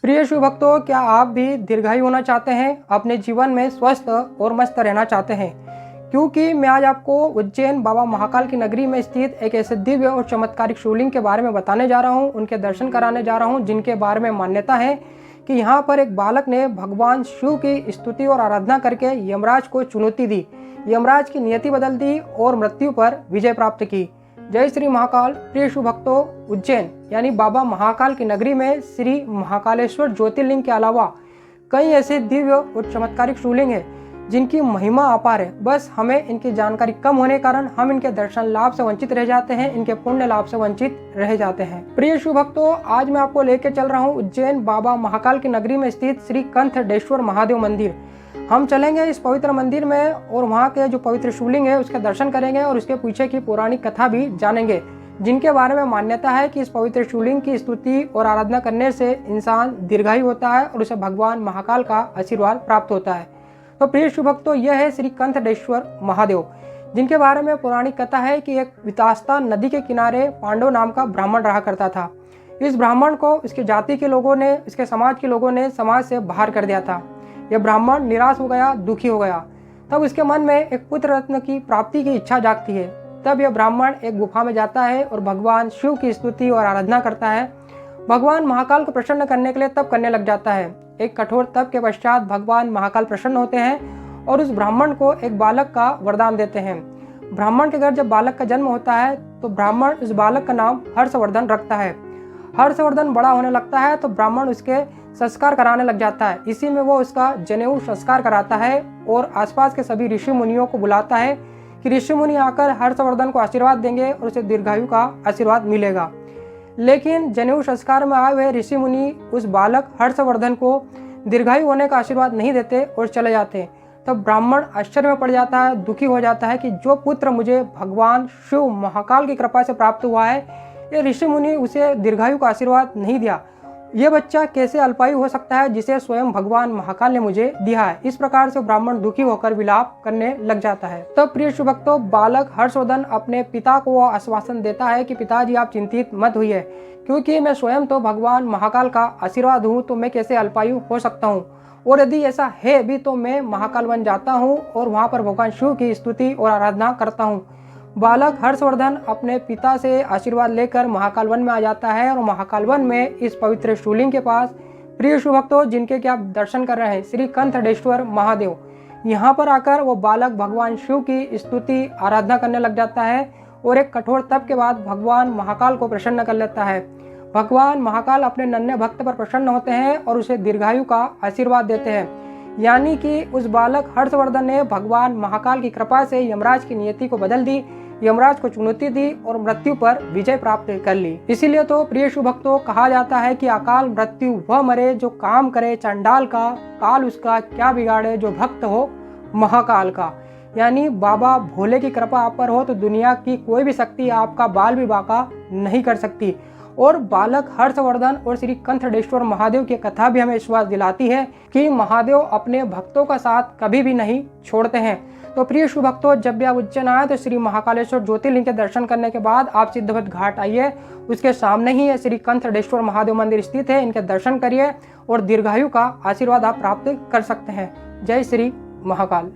प्रिय शिव भक्तों, क्या आप भी दीर्घायु होना चाहते हैं, अपने जीवन में स्वस्थ और मस्त रहना चाहते हैं? क्योंकि मैं आज आपको उज्जैन बाबा महाकाल की नगरी में स्थित एक ऐसे दिव्य और चमत्कारिक शिवलिंग के बारे में बताने जा रहा हूं, उनके दर्शन कराने जा रहा हूं, जिनके बारे में मान्यता है कि यहाँ पर एक बालक ने भगवान शिव की स्तुति और आराधना करके यमराज को चुनौती दी, यमराज की नियति बदल दी और मृत्यु पर विजय प्राप्त की। जय श्री महाकाल। प्रिय शिव भक्तों, उज्जैन यानी बाबा महाकाल की नगरी में श्री महाकालेश्वर ज्योतिर्लिंग के अलावा कई ऐसे दिव्य और चमत्कारिक शिवलिंग हैं जिनकी महिमा अपार है। बस हमें इनकी जानकारी कम होने के कारण हम इनके दर्शन लाभ से वंचित रह जाते हैं, इनके पुण्य लाभ से वंचित रह जाते हैं। प्रिय शिव भक्तों, आज मैं आपको लेकर चल रहा हूँ उज्जैन बाबा महाकाल की नगरी में स्थित श्री कंथडेश्वर महादेव मंदिर। हम चलेंगे इस पवित्र मंदिर में और वहाँ के जो पवित्र शिवलिंग है उसके दर्शन करेंगे और उसके पीछे की पौराणिक कथा भी जानेंगे, जिनके बारे में मान्यता है कि इस पवित्र शिवलिंग की स्तुति और आराधना करने से इंसान दीर्घायु होता है और उसे भगवान महाकाल का आशीर्वाद प्राप्त होता है। तो प्रिय शिव भक्तों, यह है श्री कंथडेश्वर महादेव, जिनके बारे में पौराणिक कथा है कि एक वितास्ता नदी के किनारे पांडव नाम का ब्राह्मण रहा करता था। इस ब्राह्मण को इसके जाति के लोगों ने, इसके समाज के लोगों ने समाज से बाहर कर दिया था। यह ब्राह्मण निराश हो गया, दुखी हो गया। तब उसके मन में एक पुत्र रत्न की प्राप्ति की इच्छा जागती है। तब यह ब्राह्मण एक गुफा में जाता है और भगवान शिव की स्तुति और आराधना करता है। भगवान महाकाल को प्रसन्न करने के लिए तप करने लग जाता है। एक कठोर तप के पश्चात भगवान महाकाल प्रसन्न होते हैं और उस ब्राह्मण को एक बालक का वरदान देते हैं। ब्राह्मण के घर जब बालक का जन्म होता है तो ब्राह्मण उस बालक का नाम हर्षवर्धन रखता है। हर्षवर्धन बड़ा होने लगता है तो ब्राह्मण उसके संस्कार कराने लग जाता है। इसी में वो उसका जनेऊ संस्कार कराता है और आसपास के सभी ऋषि मुनियों को बुलाता है कि ऋषि मुनि आकर हर्षवर्धन को आशीर्वाद देंगे और उसे दीर्घायु का आशीर्वाद मिलेगा। लेकिन जनेऊ संस्कार में आए हुए ऋषि मुनि उस बालक हर्षवर्धन को दीर्घायु होने का आशीर्वाद नहीं देते और चले जाते। तब ब्राह्मण आश्चर्य में पड़ जाता है, दुखी हो जाता है कि जो पुत्र मुझे भगवान शिव महाकाल की कृपा से प्राप्त हुआ है, ये ऋषि मुनि उसे दीर्घायु का आशीर्वाद नहीं दिया। ये बच्चा कैसे अल्पायु हो सकता है जिसे स्वयं भगवान महाकाल ने मुझे दिया है। इस प्रकार से ब्राह्मण दुखी होकर विलाप करने लग जाता है। तब प्रिय शिव भक्तों, बालक हर्षवर्धन अपने पिता को आश्वासन देता है कि पिताजी आप चिंतित मत होइए, क्योंकि मैं स्वयं तो भगवान महाकाल का आशीर्वाद हूँ, तो मैं कैसे अल्पायु हो सकता हूँ। और यदि ऐसा है भी तो मैं महाकाल वन जाता हूँ और वहाँ पर भगवान शिव की स्तुति और आराधना करता हूँ। बालक हर्षवर्धन अपने पिता से आशीर्वाद लेकर महाकाल वन में आ जाता है और महाकाल वन में इस पवित्र शिवलिंग के पास प्रिय शिव भक्तों, जिनके क्या दर्शन कर रहे हैं, श्री कंथडेश्वर महादेव, यहाँ पर आकर वो बालक भगवान शिव की स्तुति आराधना करने लग जाता है और एक कठोर तप के बाद भगवान महाकाल को प्रसन्न कर लेता है। भगवान महाकाल अपने नन्हे भक्त पर प्रसन्न होते हैं और उसे दीर्घायु का आशीर्वाद देते हैं। यानी कि उस बालक हर्षवर्धन ने भगवान महाकाल की कृपा से यमराज की नियति को बदल दी, यमराज को चुनौती दी और मृत्यु पर विजय प्राप्त कर ली। इसीलिए तो प्रिय शिव भक्तों, कहा जाता है कि अकाल मृत्यु वह मरे जो काम करे चंडाल का, काल उसका क्या बिगाड़े जो भक्त हो महाकाल का। यानी बाबा भोले की कृपा आप पर हो तो दुनिया की कोई भी शक्ति आपका बाल भी बाका नहीं कर सकती। और बालक हर्षवर्धन और श्री कंथडेश्वर महादेव की कथा भी हमें विश्वास दिलाती है कि महादेव अपने भक्तों का साथ कभी भी नहीं छोड़ते हैं। तो प्रिय शिव भक्तों, जब भी आप उज्जैन आए तो श्री महाकालेश्वर ज्योतिर्लिंग के दर्शन करने के बाद आप सिद्धवत घाट आइए, उसके सामने ही श्री कंथडेश्वर महादेव मंदिर स्थित है। इनके दर्शन करिए और दीर्घायु का आशीर्वाद आप प्राप्त कर सकते हैं। जय श्री महाकाल।